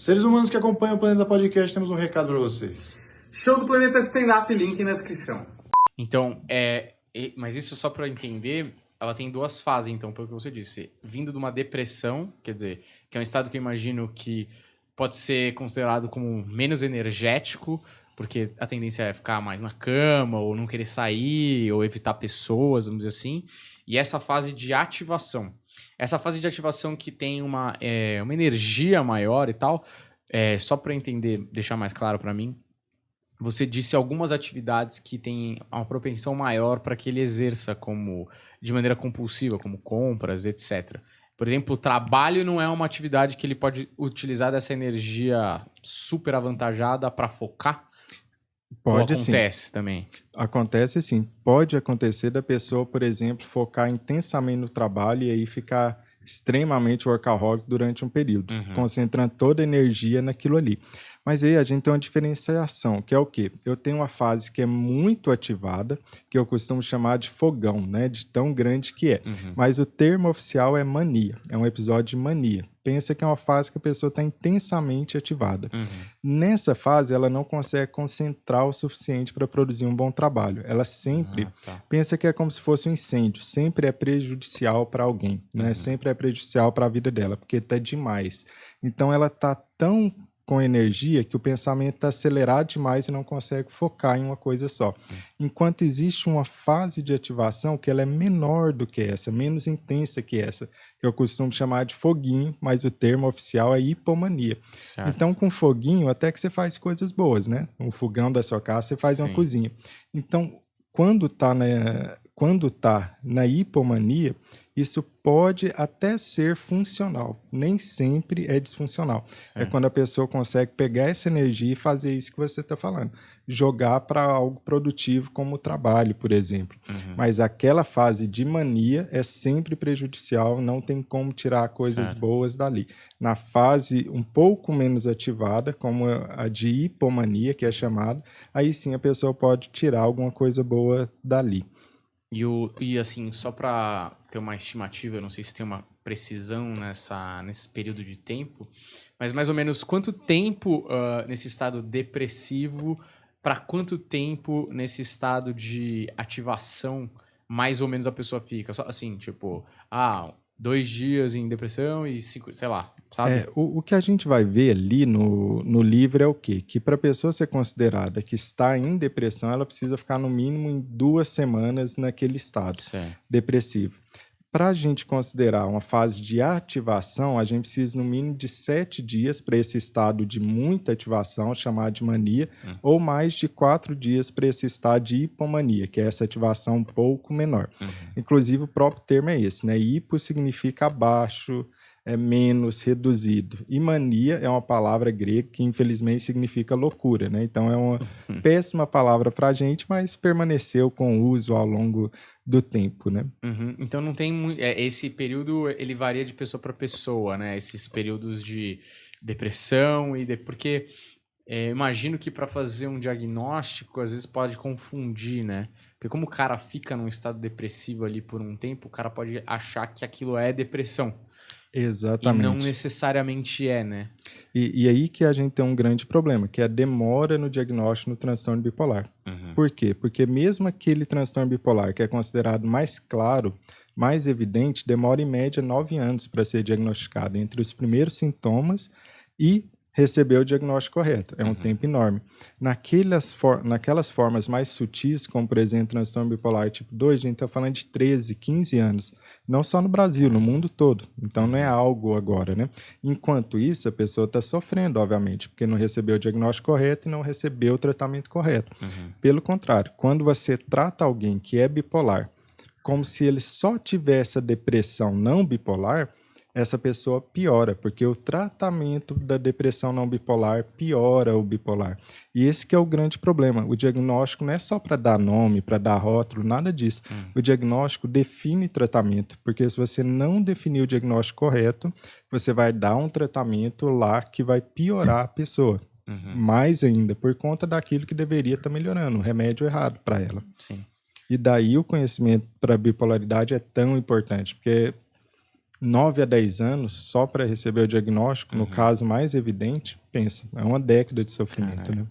Seres humanos que acompanham o Planeta Podcast, temos um recado para vocês. Show do Planeta Stand-Up, link na descrição. Então, mas isso só para eu entender, ela tem duas fases, então, pelo que você disse. Vindo de uma depressão, quer dizer, que é um estado que eu imagino que pode ser considerado como menos energético, porque a tendência é ficar mais na cama, ou não querer sair, ou evitar pessoas, vamos dizer assim. E essa fase de ativação. Essa fase de ativação que tem uma energia maior e tal, só para entender, deixar mais claro para mim, você disse algumas atividades que têm uma propensão maior para que ele exerça de maneira compulsiva, como compras, etc. Por exemplo, o trabalho não é uma atividade que ele pode utilizar dessa energia super avantajada para focar? Pode, ou acontece sim também? Acontece sim. Pode acontecer da pessoa, por exemplo, focar intensamente no trabalho e aí ficar extremamente workaholic durante um período, concentrando toda a energia naquilo ali. Mas aí a gente tem uma diferenciação, que é o quê? Eu tenho uma fase que é muito ativada, que eu costumo chamar de fogão, né? De tão grande que é. Mas o termo oficial é mania, é um episódio de mania. Pensa que é uma fase que a pessoa está intensamente ativada. Nessa fase, ela não consegue concentrar o suficiente para produzir um bom trabalho. Ela sempre pensa que é como se fosse um incêndio, sempre é prejudicial para alguém, né? Sempre é prejudicial para a vida dela, porque está demais. Então, ela está tão com energia que o pensamento está acelerado demais e não consegue focar em uma coisa só. Enquanto existe uma fase de ativação que ela é menor do que essa, menos intensa que essa, que eu costumo chamar de foguinho, mas o termo oficial é hipomania. Certo. Então, com foguinho, até que você faz coisas boas, né? Um fogão da sua casa, você faz uma cozinha. Então, quando tá na hipomania, isso pode até ser funcional, nem sempre é disfuncional. É quando a pessoa consegue pegar essa energia e fazer isso que você está falando, jogar para algo produtivo como o trabalho, por exemplo. Mas aquela fase de mania é sempre prejudicial, não tem como tirar coisas boas dali. Na fase um pouco menos ativada, como a de hipomania, que é chamada, aí sim a pessoa pode tirar alguma coisa boa dali. E assim, só para ter uma estimativa, eu não sei se tem uma precisão nesse período de tempo, mas mais ou menos quanto tempo nesse estado depressivo, para quanto tempo nesse estado de ativação, mais ou menos a pessoa fica? Só assim, tipo, 2 dias em depressão e 5, sei lá, sabe? O que a gente vai ver ali no livro é o quê? Que para a pessoa ser considerada que está em depressão, ela precisa ficar no mínimo em 2 semanas naquele estado depressivo. Para a gente considerar uma fase de ativação, a gente precisa no mínimo de 7 dias para esse estado de muita ativação, chamado de mania, ou mais de 4 dias para esse estado de hipomania, que é essa ativação um pouco menor. Inclusive, o próprio termo é esse, né? Hipo significa abaixo, é menos, reduzido. E mania é uma palavra grega que, infelizmente, significa loucura, né? Então, é uma péssima palavra para a gente, mas permaneceu com o uso ao longo do tempo, né? Então, não tem... esse período, ele varia de pessoa para pessoa, né? Esses períodos de depressão porque... imagino que para fazer um diagnóstico, às vezes pode confundir, né? Porque como o cara fica num estado depressivo ali por um tempo, o cara pode achar que aquilo é depressão. Exatamente. E não necessariamente né? E aí que a gente tem um grande problema, que é a demora no diagnóstico no transtorno bipolar. Por quê? Porque mesmo aquele transtorno bipolar que é considerado mais claro, mais evidente, demora em média 9 anos para ser diagnosticado entre os primeiros sintomas e receber o diagnóstico correto. É um tempo enorme. Naquelas formas mais sutis, como, por exemplo, transtorno bipolar tipo 2, a gente está falando de 13, 15 anos. Não só no Brasil, no mundo todo. Então, não é algo agora, né? Enquanto isso, a pessoa está sofrendo, obviamente, porque não recebeu o diagnóstico correto e não recebeu o tratamento correto. Pelo contrário, quando você trata alguém que é bipolar como se ele só tivesse a depressão não bipolar, essa pessoa piora, porque o tratamento da depressão não bipolar piora o bipolar. E esse que é o grande problema. O diagnóstico não é só para dar nome, para dar rótulo, nada disso. O diagnóstico define tratamento, porque se você não definir o diagnóstico correto, você vai dar um tratamento lá que vai piorar a pessoa. Mais ainda, por conta daquilo que deveria estar melhorando, o remédio errado para ela. Sim. E daí o conhecimento para bipolaridade é tão importante, porque 9 a 10 anos só para receber o diagnóstico, no caso mais evidente, pensa, é uma década de sofrimento, né?